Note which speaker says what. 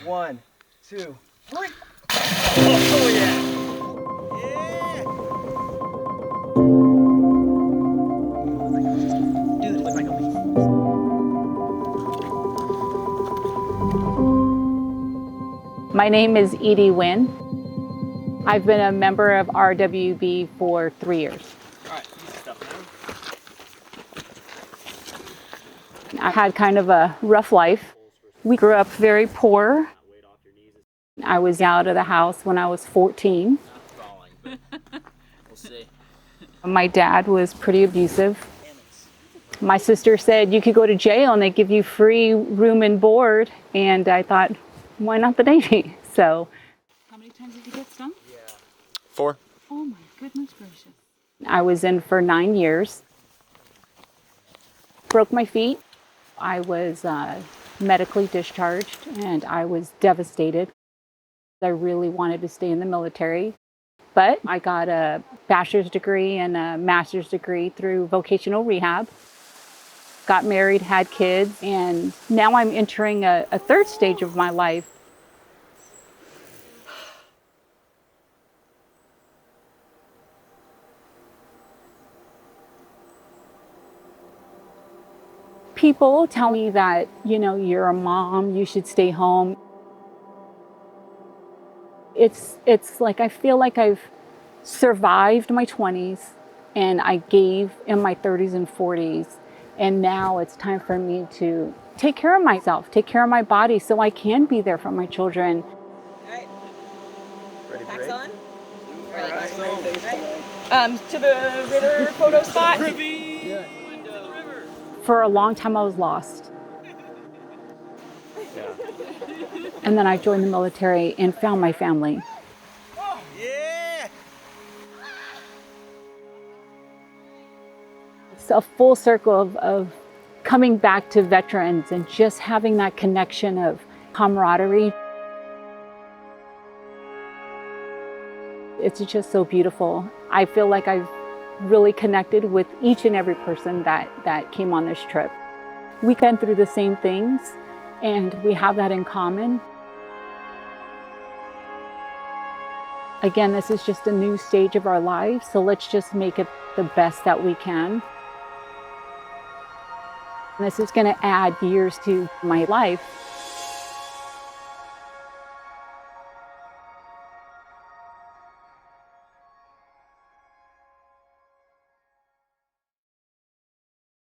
Speaker 1: 1, 2, 3. Oh yeah! Dude, it looked like a leaf.
Speaker 2: My name is Edie Wynn. I've been a member of RWB for 3 years.
Speaker 1: All right, use stuff now.
Speaker 2: I had kind of a rough life. We grew up very poor. I was out of the house when I was 14.
Speaker 1: We'll see.
Speaker 2: My dad was pretty abusive. My sister said you could go to jail and they give you free room and board. And I thought, why not the Navy? So. How many times did you get stung?
Speaker 3: 4.
Speaker 2: Oh my goodness gracious. I was in for 9 years. Broke my feet. I was medically discharged and I was devastated. I really wanted to stay in the military, but I got a bachelor's degree and a master's degree through vocational rehab. Got married, had kids, and now I'm entering a third stage of my life. People tell me that, you're a mom, you should stay home. It's like I feel like I've survived my 20s and I gave in my 30s and 40s. And now it's time for me to take care of myself, take care of my body so I can be there for my children.
Speaker 4: All right.
Speaker 1: Ready,
Speaker 4: Packs on.
Speaker 1: Right.
Speaker 4: To the river photo spot.
Speaker 1: Yeah.
Speaker 2: For a long time I was lost. And then I joined the military and found my family.
Speaker 1: Yeah!
Speaker 2: It's a full circle of coming back to veterans and just having that connection of camaraderie. It's just so beautiful. I feel like I've really connected with each and every person that came on this trip. We've been through the same things and we have that in common. Again, this is just a new stage of our lives, so let's just make it the best that we can. This is going to add years to my life.